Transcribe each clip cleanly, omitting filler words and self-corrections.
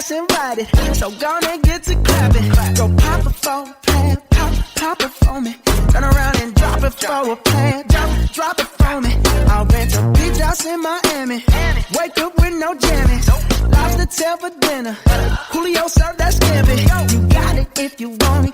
that's invited. So gonna get to clapping. Go pop it for a plan, pop it for me. Turn around and drop it for a plan, drop it for me. I'll rent a beach house in Miami. Wake up with no jammies. Lobster tail for dinner. Julio served that scampi. You got it if you want it.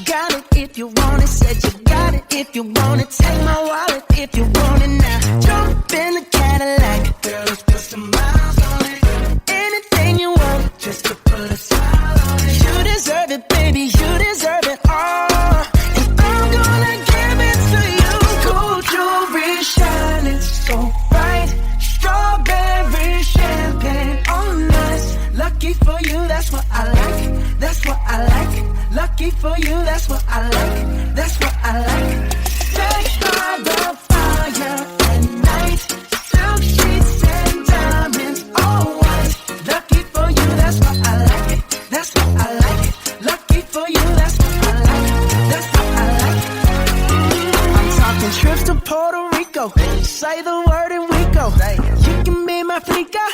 Got it if you want it. Said you got it if you want it. Take my wallet if you want it now. Jump in the Cadillac. Girl, let's put some miles on it. Anything you want, just to put a smile on it. You deserve it, baby. You deserve it all. And I'm gonna give it to you. Gold jewelry shining so bright. Strawberry champagne on us. Lucky for you, that's what I like. That's what I like. Lucky for you, that's what I like. That's what I like. Sex by the fire at night. Silk sheets and diamonds, all white. Lucky for you, that's what I like. That's what I like. Lucky for you, that's what I like. That's what I like. I'm talking trips to Puerto Rico. Say the word and we go. You can be my flica.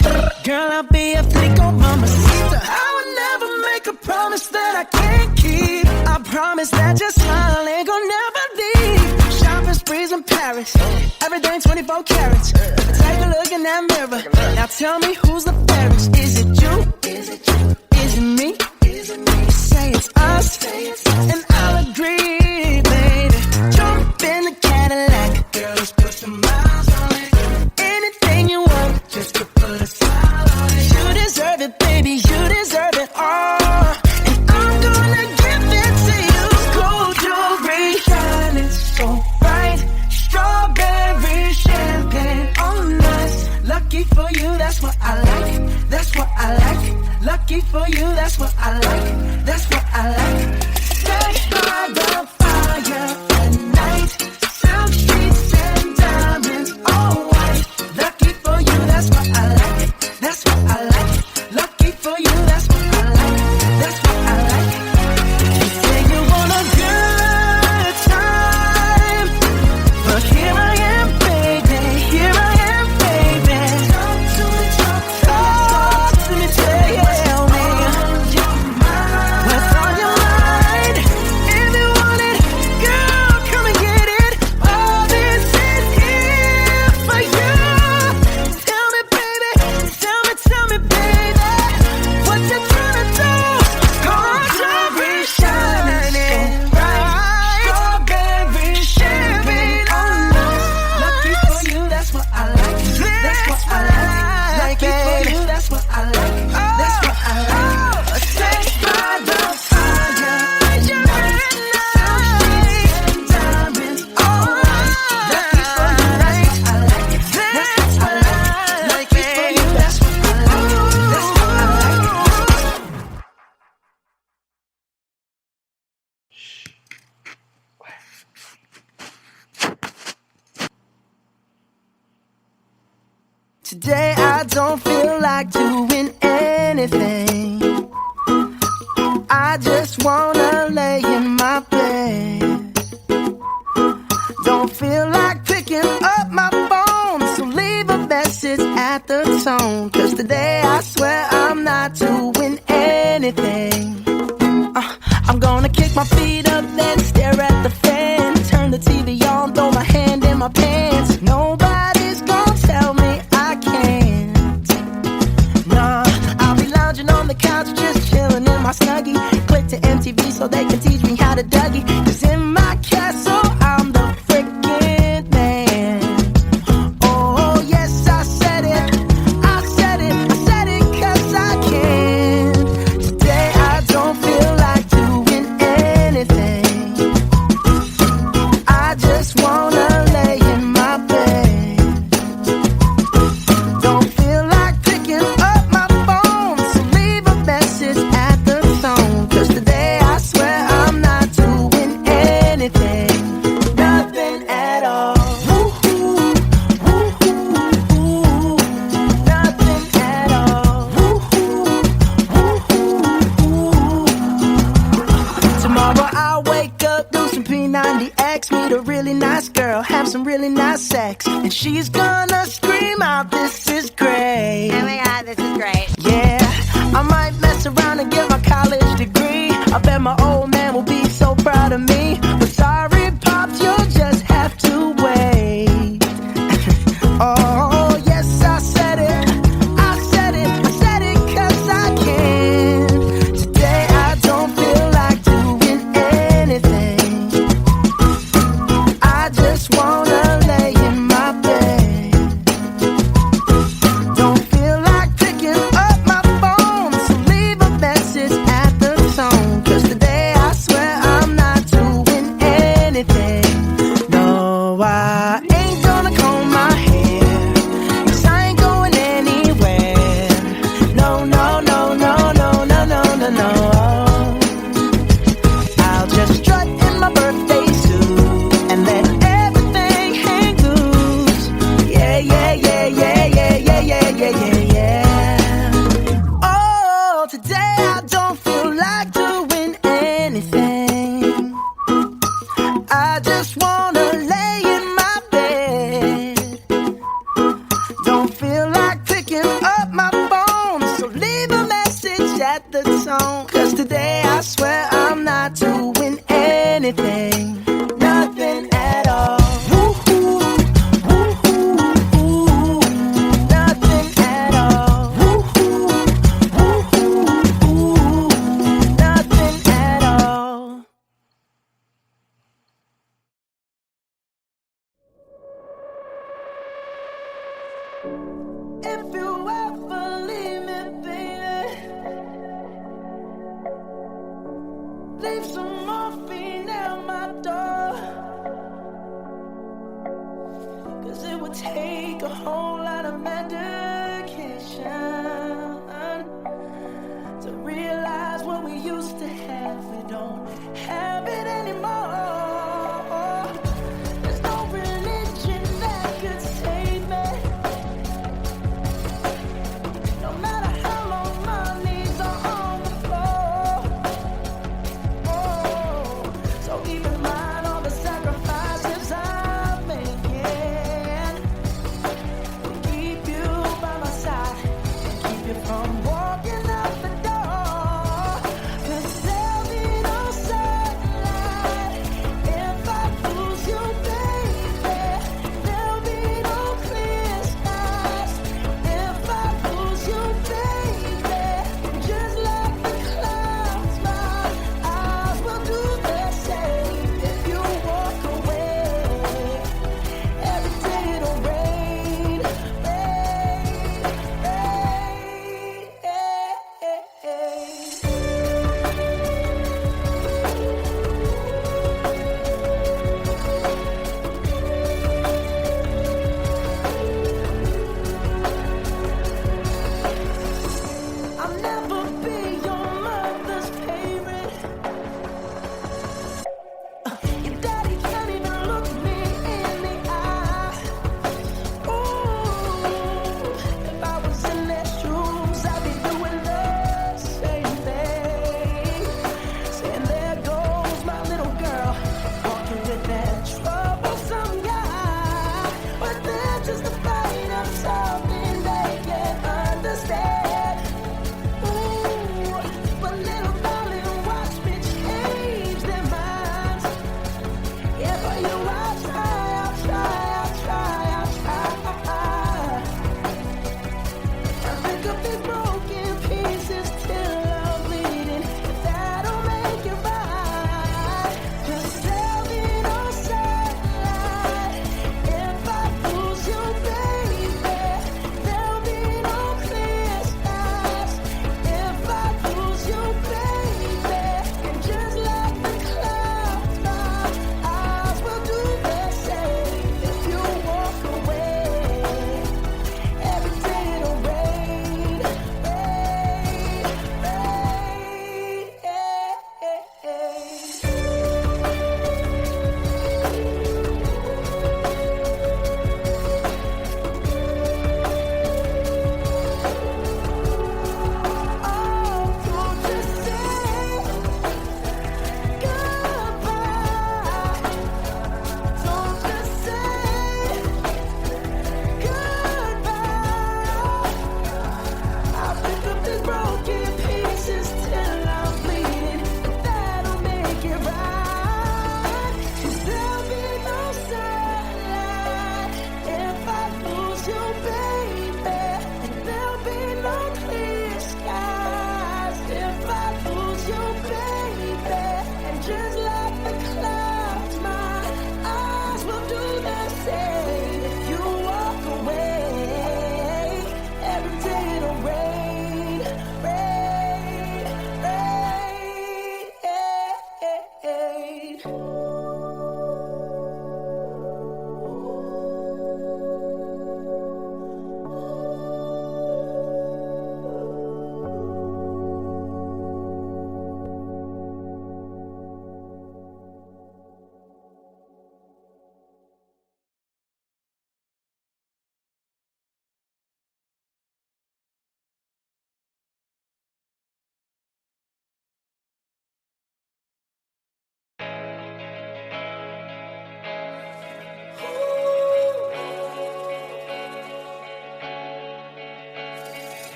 Girl, I'll be a flico, mamacita. I would never make a promise that I can't keep. I promise that your smile ain't gonna never leave. Shopping sprees in Paris. Everything 24 carats. Take a look in that mirror. Now tell me who's the fairest. Is it you? Is it you? Is it me? Is it me? Say it's us. And I'll agree, baby. Jump in the Cadillac. Girl, let's put some miles on it. Anything you want, just to put a smile on it. You deserve it, baby. You deserve it all. And I'm gonna give it to you. Gold jewelry shining so bright. Strawberry champagne on us. Lucky for you, that's what I like. That's what I like. Lucky for you, that's what I like. That's what I like. Sex by the fire at night. Silk sheets and diamonds, all white. Lucky for you, that's what I like. That's what I like. Lucky for you, that's what I like. That's what I like. You say you want a good time, but here I am, baby. Here I am, baby. Talk to me, tell me what's on your mind. If you want it, girl, come and get it. All this is here for you. Tell me, baby, tell me, baby, what you tryna do? Gold jewelry shining bright. Strawberry champagne on us. Lucky for you, that's what I like. That's what I like. Lucky for you, that's what I like. That's what I like. Sex by the fire at night. Silk sheets and diamonds, all white. Lucky for you, that's what I like. That's what I like. Lucky for you, that's what I like. That's what I like. Today I don't feel like doing anything. I just wanna lay in my bed. Don't feel like picking up my phone, so leave a message at the tone. 'Cause today I swear I'm not doing anything. I'm gonna kick my feet up, then stare at the fan. Turn the TV on, throw my hand in my pants. Nobody's gonna tell me I can't. Nah, I'll be lounging on the couch, just chilling in my Snuggie. Click to MTV so they can teach me how to Dougie. 'Cause in my castle, I'm the freaking man. Oh, yes, I said it. I said it. I said it 'cause I can. Today I don't feel like doing anything. I just wanna lay in my bed. Don't feel like picking up my phone, so leave a message at the tone. 'Cause today I swear I'm not doing anything. 90X, meet a really nice girl, have some really nice sex, and she's gonna scream out, this is great. Oh my god, this is great. Yeah, I might mess around and get my college degree. I bet my old man will be so proud of me. But sorry, Pops, you'll just have to wait. Oh, yes, I said it. I said it. I said it 'cause I can. Today I don't feel like doing anything. I just wanna lay in my bed. Don't feel like picking up my phone, so leave a message at the tone. 'Cause today I swear I'm not doing anything. No, I ain't gonna comb my hair, 'cause I ain't going anywhere. No, no, no, no, no, no, no, no, no. I'll just strut in my birthday suit and let everything hang loose. Yeah, yeah, yeah, yeah, yeah, yeah, yeah, yeah, yeah, yeah. Oh, today I don't feel like doing anything. I just wanna lay in my bed. Don't feel like picking up my phone, so leave a message at the tone. 'Cause today I swear I'm not doing anything. Nothing at all. Woo-hoo, woo-hoo, woo-hoo. Nothing at all. Woo-hoo, woo-hoo, woo-hoo. Nothing at all. If you ever leave me, baby, leave some morphine at my door. 'Cause it would take a whole lot of medication to realize what we used to have. We don't have it anymore. There's no religion that could save me. No matter how long my knees are on the floor. Oh,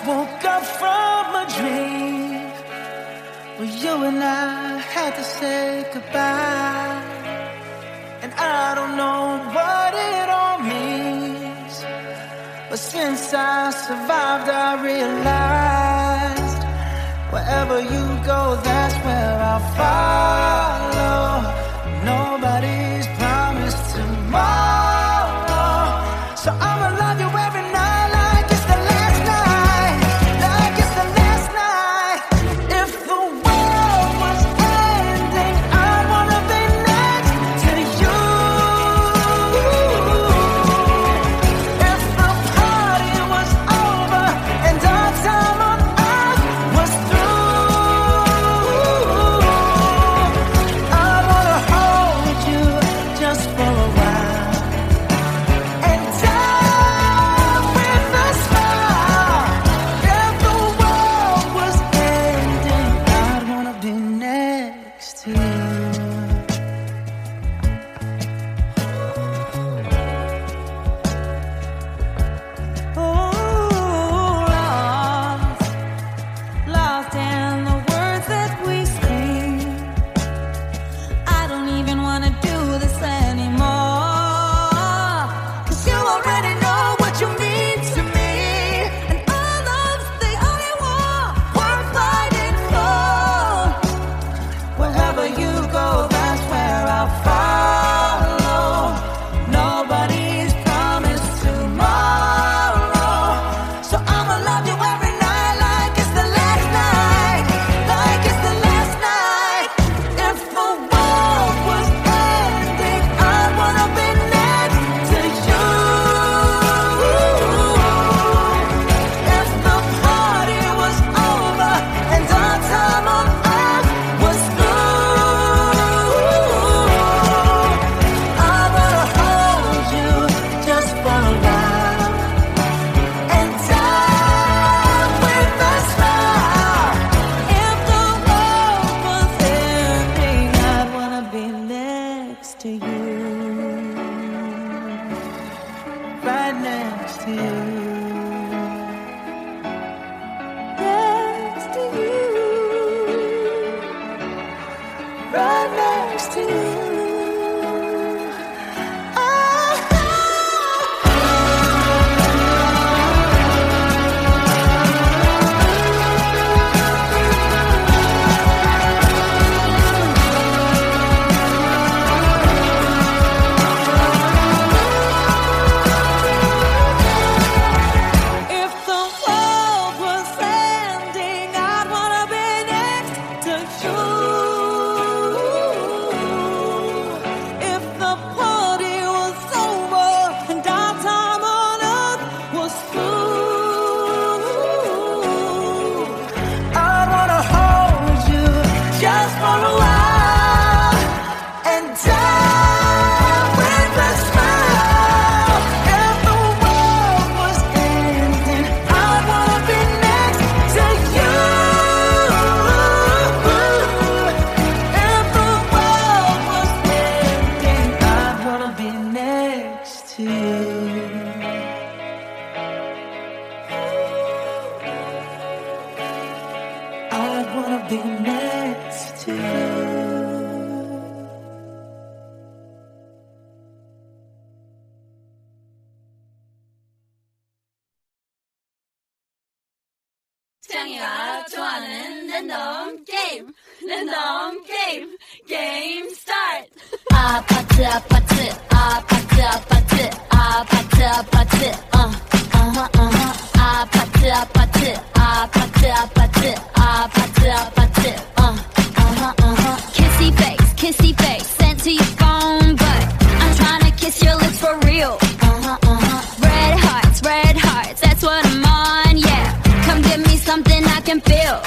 woke up from a dream where you and I had to say goodbye. And I don't know what it all means, but since I survived I realized wherever you go, that's where I'll follow. Nobody's promised tomorrow, so I'ma love you every night like it's the last night, like it's the last night. If the world was ending, I wanna be next to you. If the party was over and our time on earth was through, I wanna hold you just for a while and die with a smile. If the world was ending, I'd wanna be next to you. Lost in the words that we speak. I don't even wanna do this anymore, 'cause you already know what you mean to me, and all love's the only war worth fighting for. Wherever you go, that's where I'll follow. Nobody's promised tomorrow, so I'ma love you every night like it's the last night, like it's the last night. If the world was ending, I wanna be next to you. If the party was over and our time on earth was through, I wanna hold you just for a while and die with a smile. If the world was ending, I'd wanna be next to you, Right next to you. next to you. Right next to you. If the world was ending, I'd wanna be next to you. If the party was over and our time on earth was through, I wanna hold you just for a while and die with a smile. If the world was ending, I wanna be next to you. If the world was ending, I wanna be next to you. I wanna be next to you. 창이가 좋아하는 랜덤 게임, 랜덤 게임, 게임 스타트. 아파트 아파트 아파트 아파트 아파트 아파트 아파트 아파트 아파트 아파트 아파트 아파트 kissy face sent to your phone, but I'm trying to kiss your lips for real. Red hearts, that's what I'm on, yeah. Come give me something I can feel.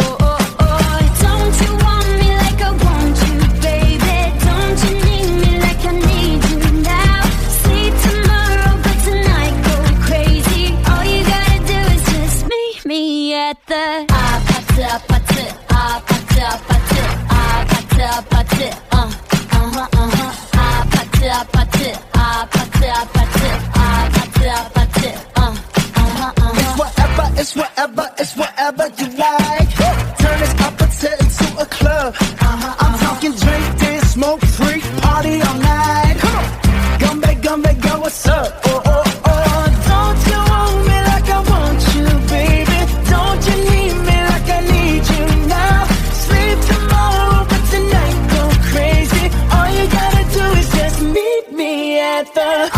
Don't you want me like I want you, baby? Don't you need me like I need you now? See tomorrow, but tonight go crazy. All you gotta do is just meet me at the 아파트 아파트 아파트 아파트 아파트 아파트 아파트 아파트 아파트 아파트 아파트 아파트 It's whatever it's whatever you like. Turn this opposite into a club. I'm talking drink, dance, smoke, freak, party all night. Come on, gumbe, girl, what's up? Oh, oh, oh, don't you want me like I want you, baby? Don't you need me like I need you now? Sleep tomorrow, but tonight go crazy. All you gotta do is just meet me at the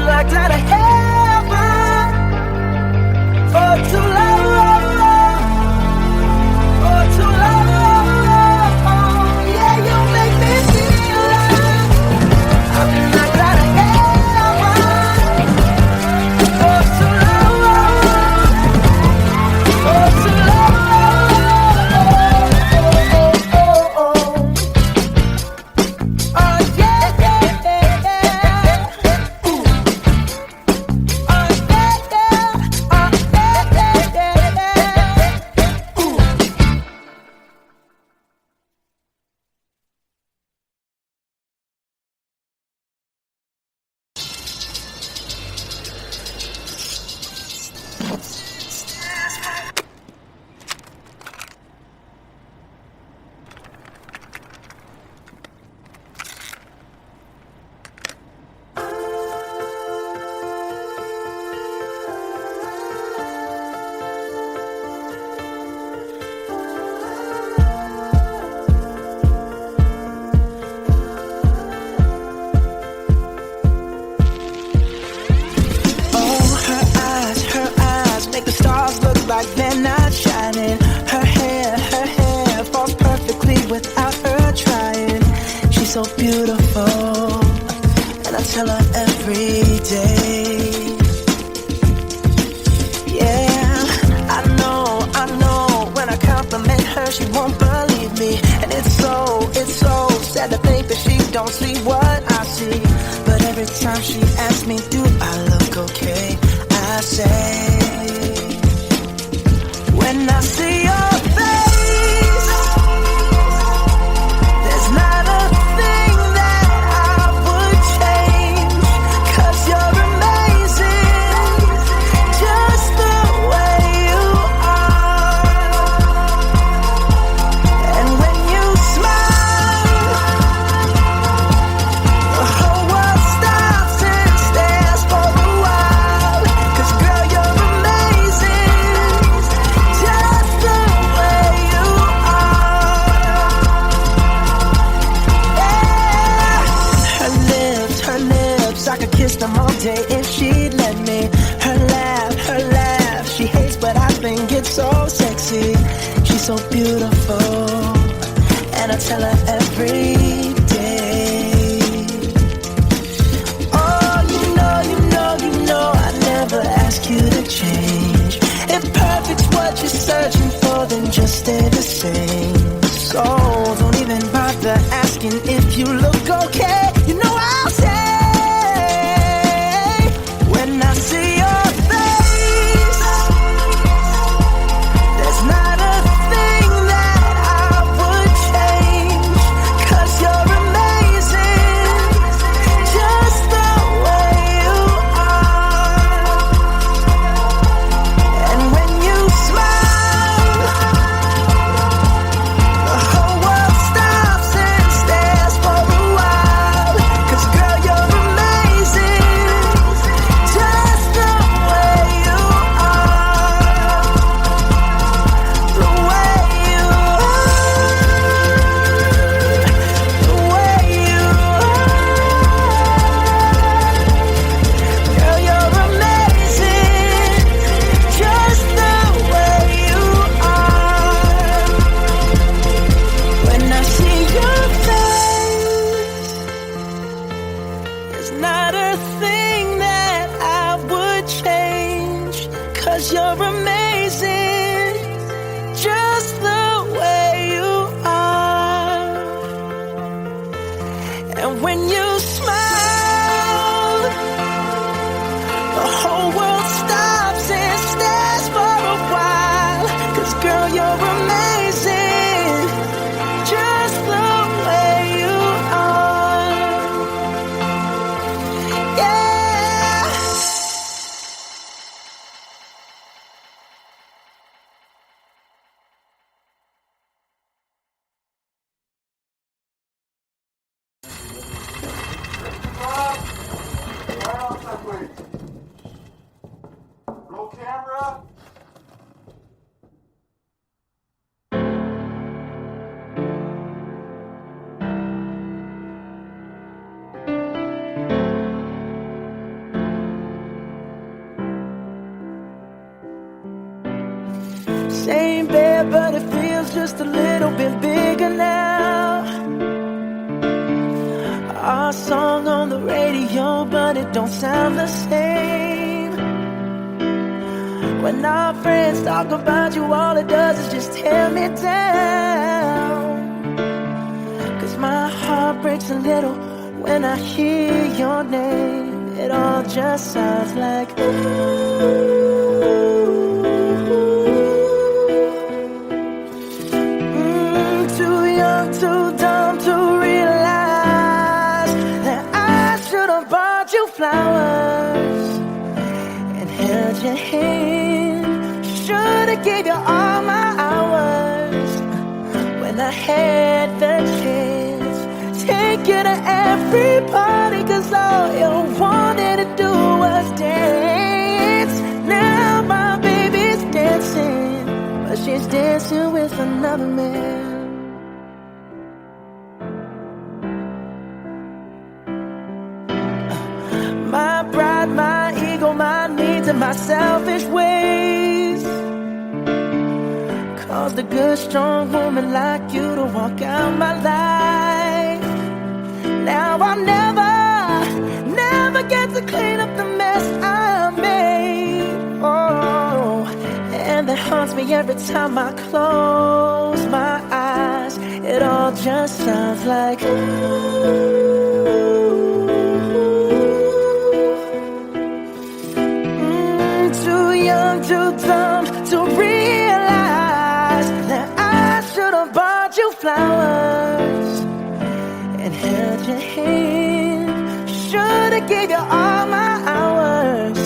like that I heaven for to love, for to love. Yeah, you make me feel like I'm like that I heaven for to love, for to love. Oh yeah, yeah, yeah. Ooh. Oh yeah, yeah. Oh yeah, yeah, yeah. Ooh. Oh, her eyes make the stars look like they're not shining. Her hair falls perfectly without her trying. She's so beautiful, and I tell her every day. Yeah, I know, when I compliment her, she won't believe me. And it's so sad to think that she don't see what I see. But every time she asks me, do I look okay? I say, when I see your face, there's not a thing that I would change. 'Cause you're amazing, just the way you are. And when you smile, the whole world stops and stares for a while. 'Cause girl, you're amazing, just the way you are. Yeah. Her lips, I could kiss them all day if she'd let me. Her laugh, she hates but I think it's so sexy. She's so beautiful, and I tell her every day. Oh, you know, I never ask you to change. If perfect's what you're searching for, then just stay the same. So don't even bother asking if you look okay. You know I'll say, when I see your face, there's not a thing that I would change. 'Cause you're amazing, just the way you are. And when you smile, the whole world stops and stares for a while. 'Cause girl, you're amazing, just the way you are. The way you are. The way you are. Girl, you're amazing, just the way you are. When I see your face, there's not a thing that I would change. 'Cause you're amazing, just the way you are. And when you smile, the whole world stops and stares for a while. 'Cause girl, you're amazing, just the way you are. Yeah. but it feels just a little bit bigger now. Our song on the radio, but it don't sound the same. When our friends talk about you, all it does is just tear me down. 'Cause my heart breaks a little when I hear your name. It all just sounds like ooh. Too young, too dumb to realize that I should have bought you flowers and held your hand. Should have gave you all my hours when I had the chance. Take you to every party, 'cause all you wanted to do was dance. Now my baby's dancing, but she's dancing with another man. My pride, my ego, my needs, and my selfish ways caused a good, strong woman like you to walk out my life. Now I'll never get to clean up the mess I made. Oh, and that haunts me every time I close my eyes. It all just sounds like ooh. Too young, too dumb to realize that I should have bought you flowers and held your hand. Should have gave you all my hours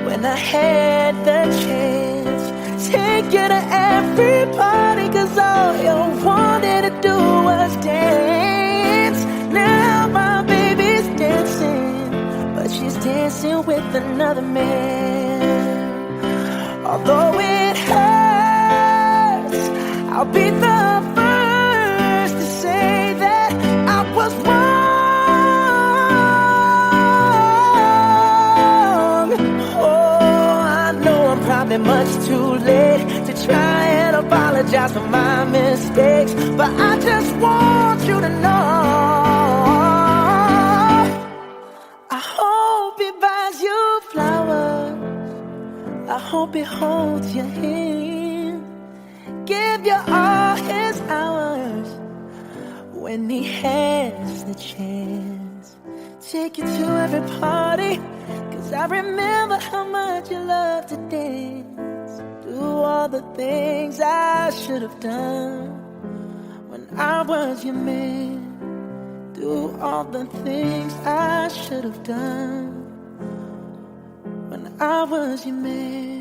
when I had the chance. Take you to every party, 'cause all you wanted to do was dance. Now my baby's dancing, but she's dancing with another man. Although it hurts, I'll be the first to say that I was wrong. Oh, I know I'm probably much too late to try and apologize for my mistakes, but I just want you to know I hope he buys you flowers. I hope he holds your hand, give you all his hours when he has the chance. Take you to every party, 'cause I remember how much you love to dance. Do all the things I should have done when I was your man. Do all the things I should have done when I was your man.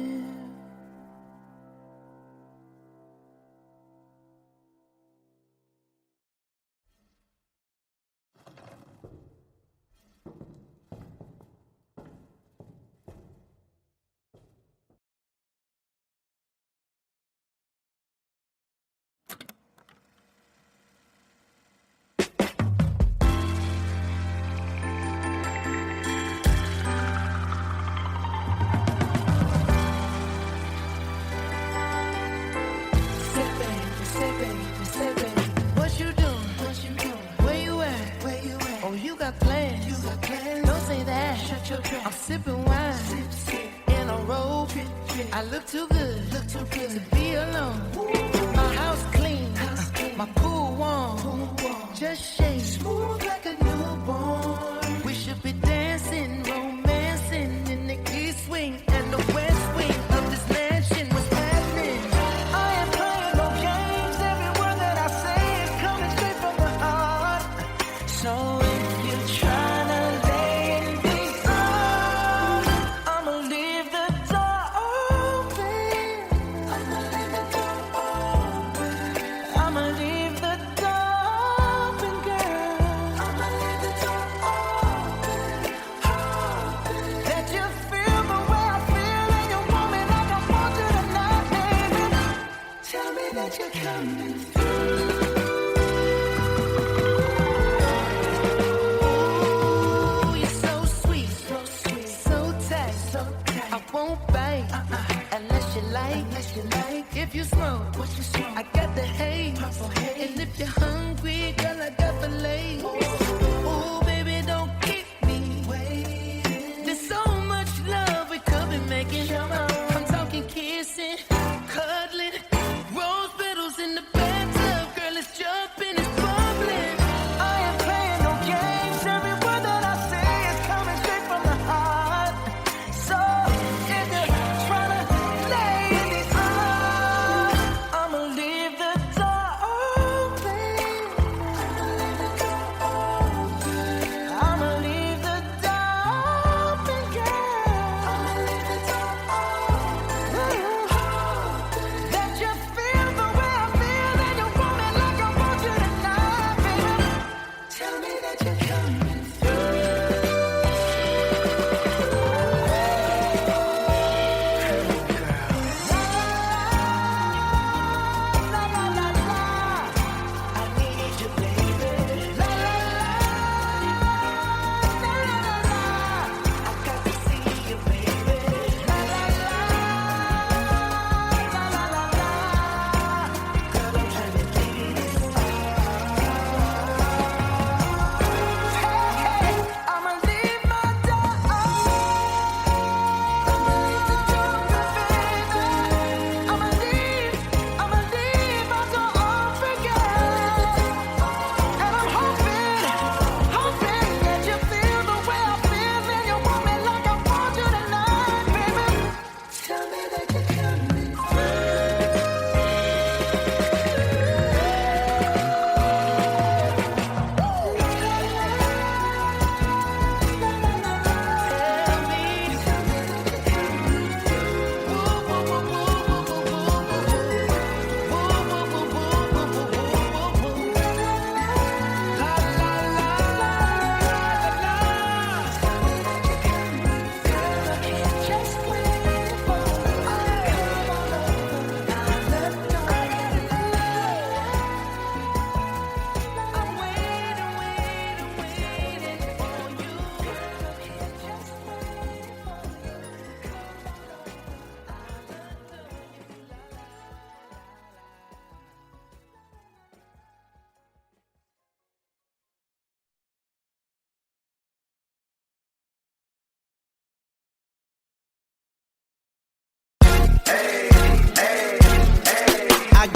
I'm sipping wine in a robe. I look too good to be alone. My house clean, my pool warm. Just shake smooth like a newborn. We should be dancing, romancing in the east wing and the west wing of this mansion. What's happening? I ain't playing no games. Every word that I say is coming straight from the heart. So if you're trying to lay in these arms, I'ma leave the door open. I'ma leave the door open. I'ma leave the door open, girl. I'ma leave the door open. That you feel the way I feel and you want me like I want you tonight, baby. Tell me that you're coming through.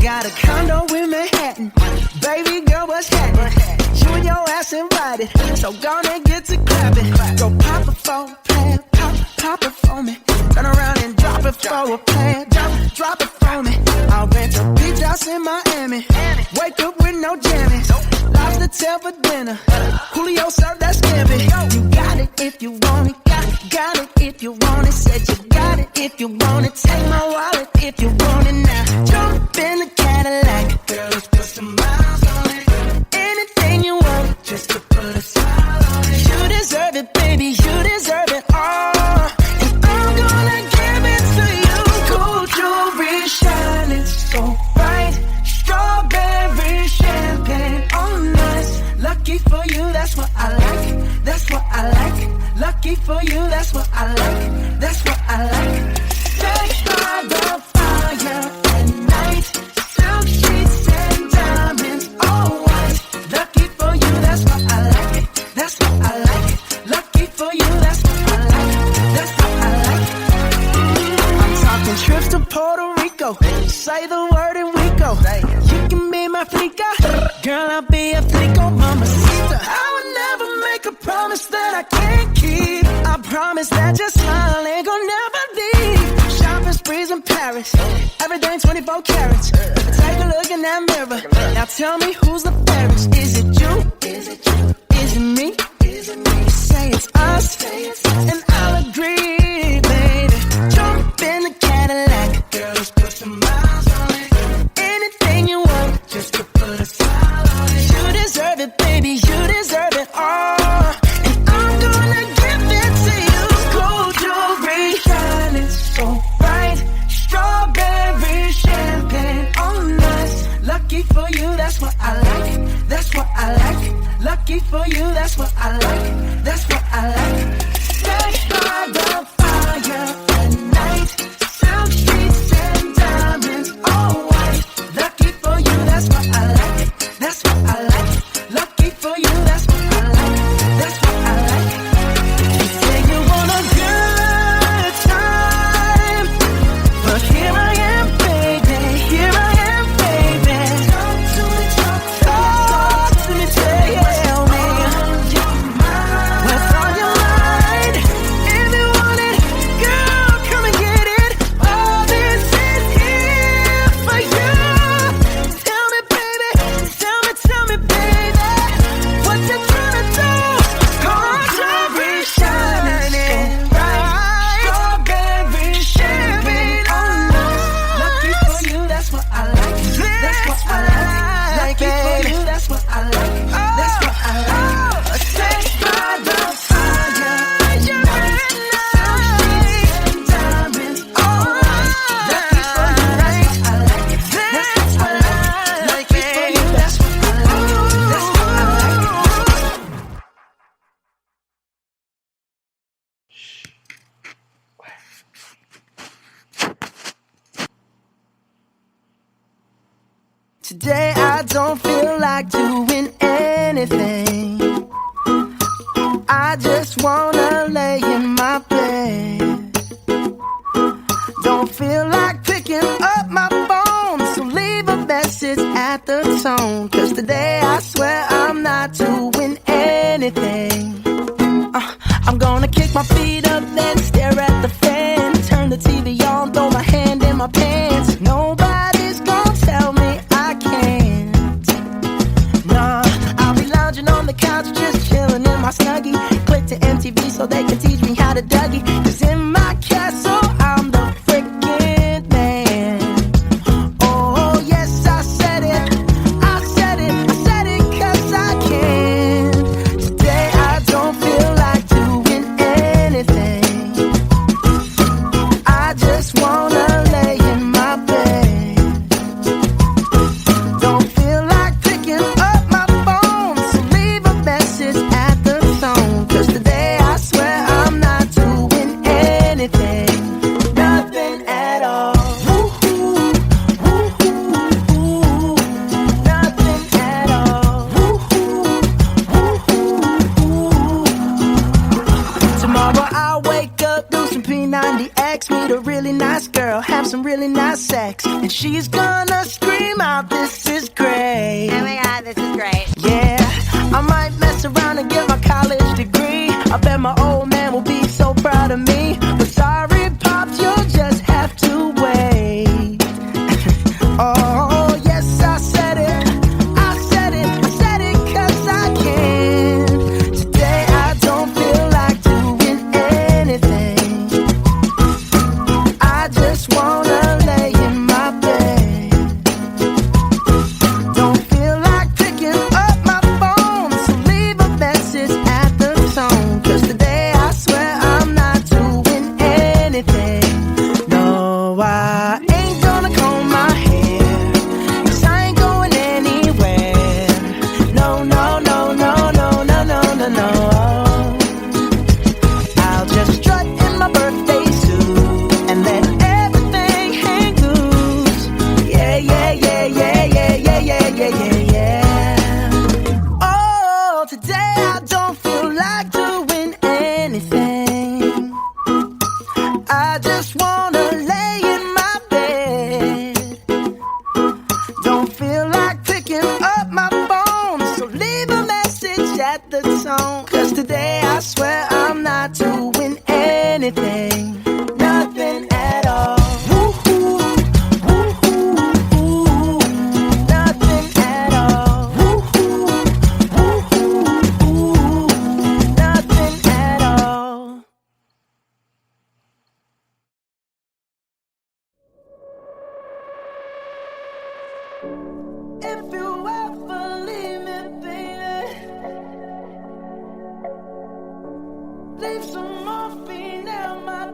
Got a condo in Manhattan. Baby girl, what's happening? You and your ass invited, so gonna get to clapping. Go pop it for a plan, pop it for me. Turn around and drop it for a plan, drop it for me. I'll rent a beach house in Miami. Wake up with no jammies. Lobster tail for dinner. Julio served that scampi. You got it if you want it. Got it if you want it. Said you got it if you want it. Take my wallet if you want it now. Jump in the Cadillac. Girl, let's put some miles on it. Anything you want, just to put a smile on it. You deserve it, baby. You deserve it all. And I'm gonna give it to you. Gold jewelry shining so bright. Strawberry champagne on us. Lucky for you, that's what I like. That's what I like. Lucky for you, that's what I like. That's what I like. Sex by the fire at night. Silk sheets and diamonds, all white. Lucky for you, that's what I like. That's what I like. Lucky for you, that's what I like. That's what I like. I'm talking trips to Puerto Rico. Say the word and we go. You can be my flica. Girl, I'll be a flico, mamacita. I would never make a promise that I can't keep. I promise that your smile ain't gonna never leave. Shopping sprees in Paris, everything 24 carats. Take a look in that mirror. Now tell me who's the fairest. Is it you? Is it you? Is it me? Is it me? Say it's us, and I'll agree, baby. Jump in the Cadillac. Girl, let's put some miles on it. Anything you want, just to put a smile on it. You deserve it, baby. You deserve it all. And I'm gonna give it to you. Gold jewelry shining so bright. Strawberry champagne on us. Lucky for you, that's what I like. That's what I like. Lucky for you, that's what I like. That's what I like. Sex by the fire at night. Silk sheets and diamonds, all white. Lucky for you, that's what I like. That's what I like. Lucky for you, that's what I like. That's what I like. You say you want a good time, but here I am, baby. Here I am, baby. Talk to me, tell me. What's on your mind? Today I don't feel like doing anything. I just wanna lay in my bed. Don't feel like picking up my phone, so leave a message at the tone. 'Cause today I swear I'm not doing anything. I'm gonna kick my feet up, then stare at the fan. Turn the TV on, throw my hand in my pants. Nobody's gonna tell me I can't. Nah, I'll be lounging on the couch, just chilling in my Snuggie. Click to MTV so they can teach me how to Dougie. 'Cause in my castle, I'm the freaking man. Oh, yes, I said it. I said it. I said it 'cause I can. Today I don't feel like doing anything. I just wanna lay in my bed. Don't feel like picking up my phone, so leave a message at the tone. 'Cause today I swear I'm not doing anything. Nothing at all. Woo-hoo, woo-hoo, woo. Nothing at all. Woo-hoo, woo-hoo, woo. Tomorrow I'll wake up, do some P90X, meet a really nice girl, have some really nice sex, and she's gonna scream out, "This is great." Oh my god, this is great. Yeah, I might mess around and get my college degree. I bet my old man will be so proud of me. But sorry, Pops, you'll just have to wait. Oh, yes, I said it. I said it. I said it 'cause I can. Today I don't feel like doing anything. I just wanna lay in my bed. Don't feel like picking up my phone, so leave a message at the tone. 'Cause today I swear I'm not doing anything. No, I ain't gonna comb my hair, 'cause I ain't going anywhere. No, no, no, no, no, no, no, no, no. I'll just strut in my birthday suit and let everything hang loose. Yeah, yeah, yeah, yeah, yeah, yeah, yeah, yeah, yeah, yeah. Oh, today I don't feel like doing anything. I just wanna lay in my bed. Don't feel like picking up my phone, so leave a message at the tone. 'Cause today I swear I'm not doing anything. Nothing at all. Woo-hoo, woo-hoo, woo. Nothing at all. Woo-hoo, woo-hoo, woo. Nothing at all. If you ever leave me, baby, leave some morphine in my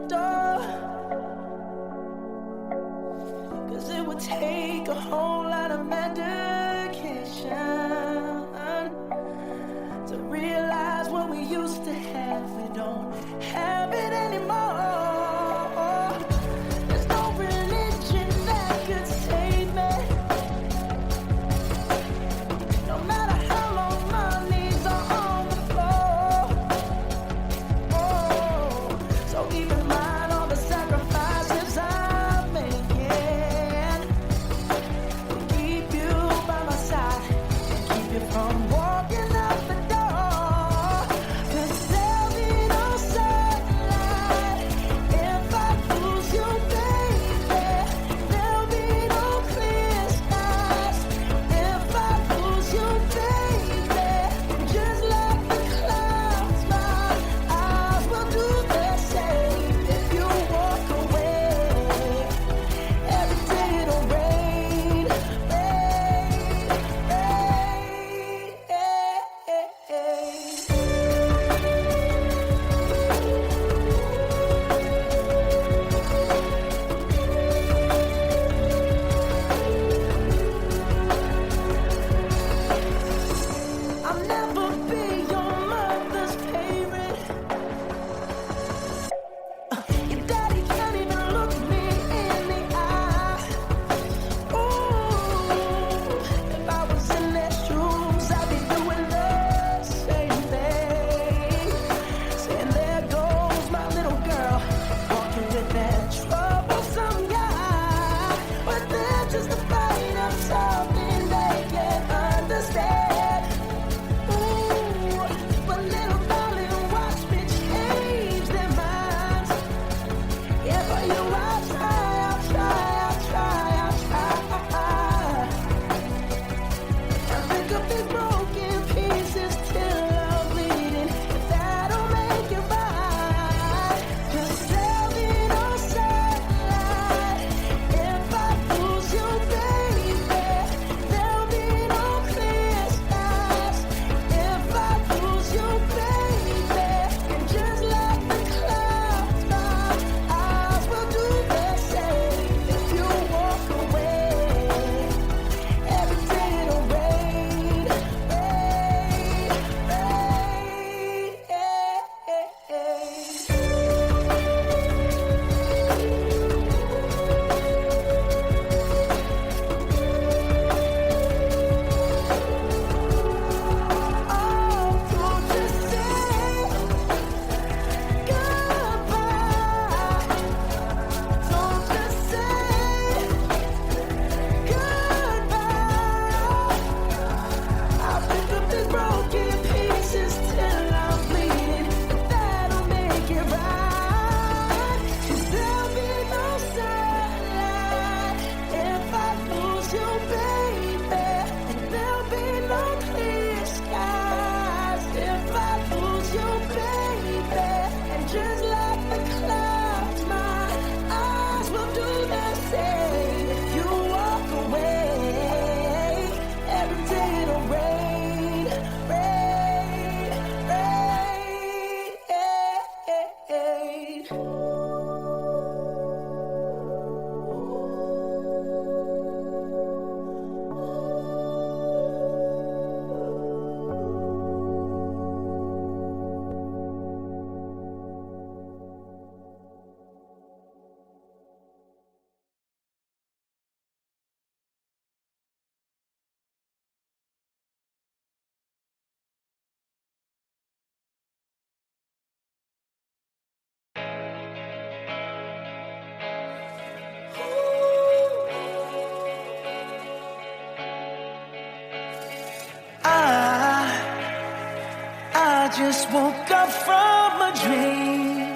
just woke up from a dream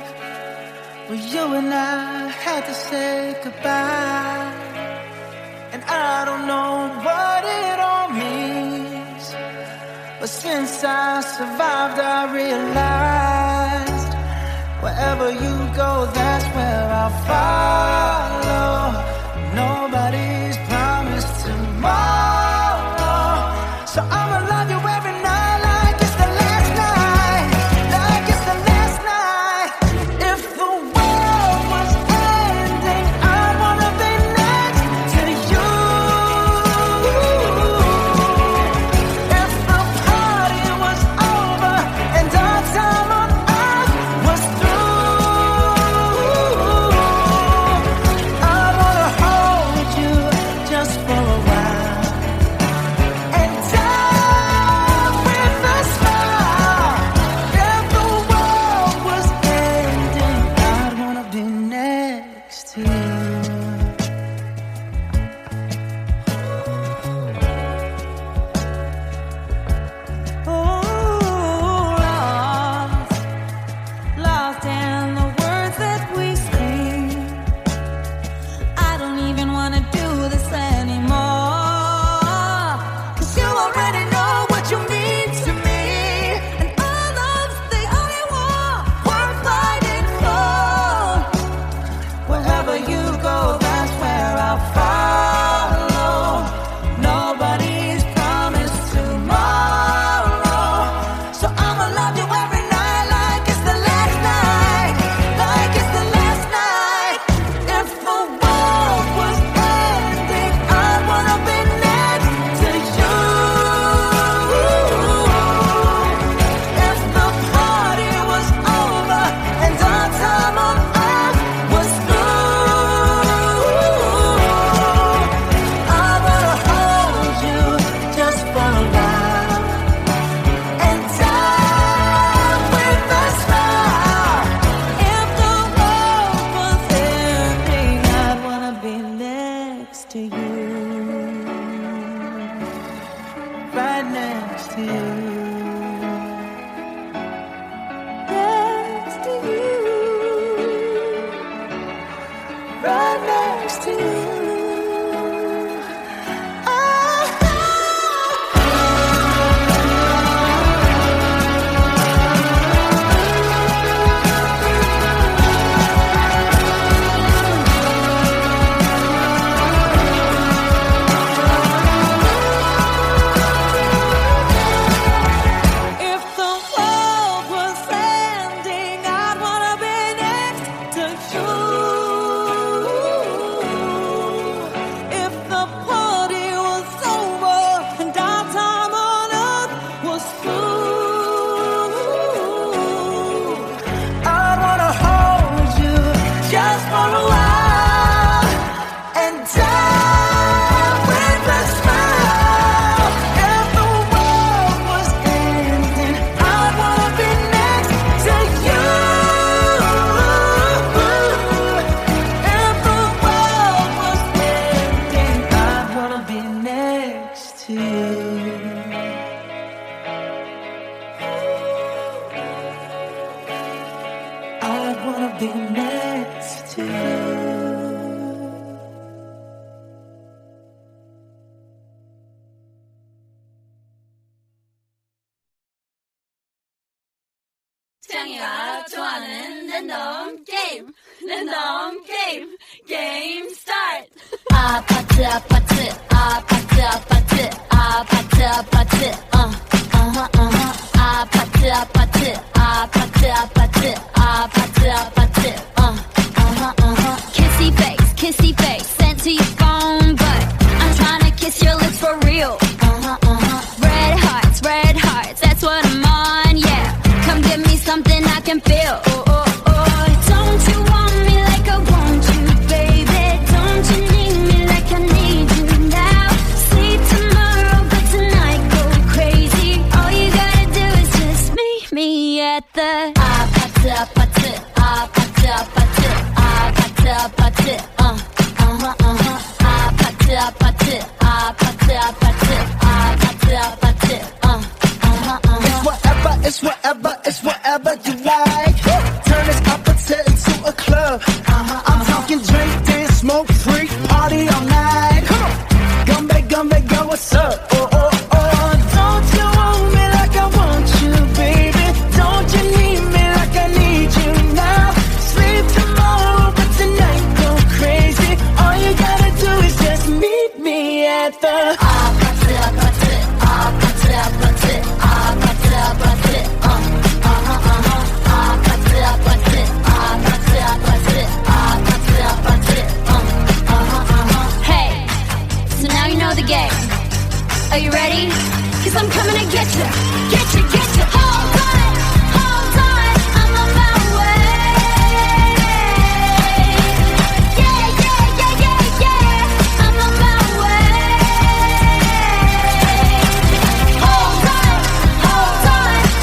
where you and I had to say goodbye. And I don't know what it all means, but since I survived I realized wherever you go, that's where I'll follow. Nobody's promised tomorrow, so I'ma love you every night like it's the last night, like it's the last night. If the world was ending, I wanna be next to you. If the party was over and our time on earth was through, I wanna hold you just for a while and die with a smile. If the world was ending, I'd wanna be next to you. Lost in the words that we sing. I don't even wanna do this anymore, 'cause you already know what you mean to me, and our love's the only war worth fighting for. Wherever you go, that's where I'll follow. Nobody's promised tomorrow, so I'ma love you every night like it's the last night, like it's the last night. If the world was ending, I wanna be next to you. If the party was over and our time on earth was through, I wanna hold you just for a while and die with a smile. If the world was ending, I'd wanna be next to you. Right next to you. Next to you. Right next to you. If the world was ending, I'd wanna be next to you. If the party was over and our time on earth was through, I wanna hold you just for a while and die with a smile. If the world was ending, I wanna be next to you. If the world was ending, I wanna be next to you. I wanna be next to you. 태양이가 좋아하는 랜덤 게임, 랜덤 게임, 게임 스타트. 아파트 아파트 아파트 아파트 아파트 아파트 아파트 아파트 아파트 아파트 아파트 아파트 kissy face sent to your phone, but I'm trying to kiss your lips for real. Red hearts, that's what I'm on, yeah. Come give me something I can feel. Oh, oh, oh. Don't you want me like I want you, baby? Don't you need me like I need you now? See tomorrow, but tonight go crazy. All you gotta do is just meet me at the 아파트 아파트 아파트 아파트 아파트 아파트 아파트 아파트 아파트 아파트 아파트 아파트 It's whatever it's whatever you like. Turn this opposite into a club. I'm talking drink, dance, smoke, freak, party all night. Come on, gumbe, go, what's up? Oh, oh, oh, don't you want me like I want you, baby? Don't you need me like I need you now? Sleep tomorrow, but tonight go crazy. All you gotta do is just meet me at the Are you ready? 'Cause I'm coming to get you, get you, get you. Hold on, I'm on my way. Yeah, I'm on my way. Hold on,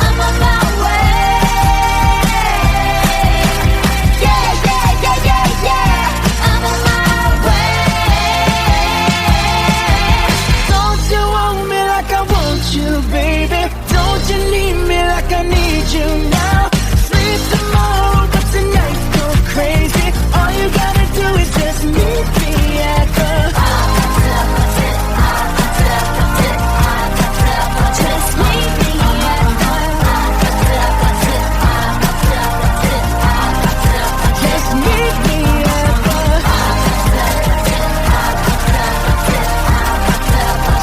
I'm on my way. Yeah, I'm on my way. Don't you want me like I want you, baby? Don't you need me like I need you now? Sleep tomorrow, but tonight go crazy. All you gotta do is just meet me at the just meet me at the just meet me at the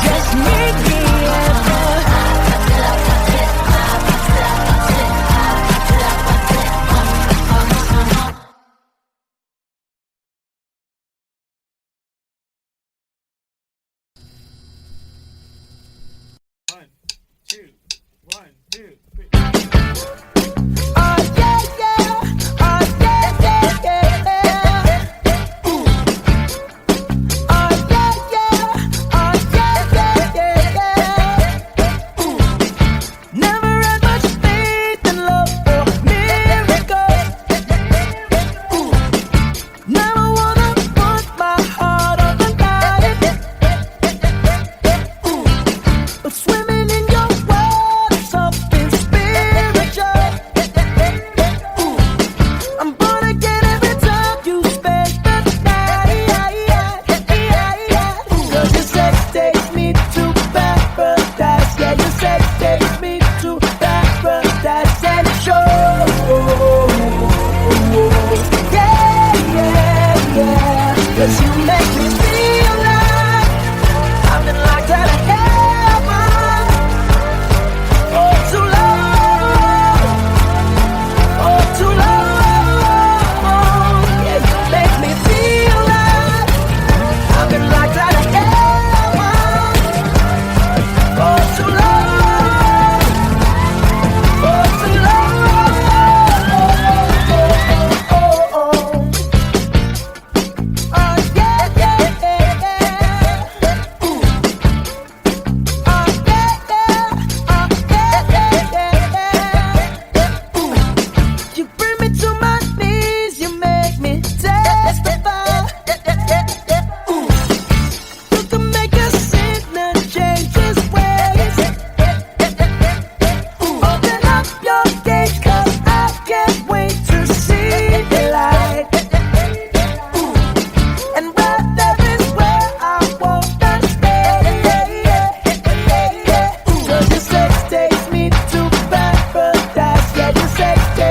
just meet me at the Never had much faith in love or miracles. Never wanna put my heart on the line. But swimming in your world is something spiritual. I'm born again every time you spend the night. 'Cause your sex takes me to paradise. Yeah, your sex takes me to paradise and show. Yeah. 'Cause you make me feel like I've been locked out of heaven. Oh, too long. Oh, too long. Yeah, you make me feel like I've been locked out of heaven. Oh, too long. Oh, too long. Oh, you bring me to my knees, you make me testify. You can make a sinner change his ways. Open up your gate, 'cause I can't wait to see the light. And where there is where I wanna stay. 'Cause your sex takes me to paradise. Yeah, your sex takes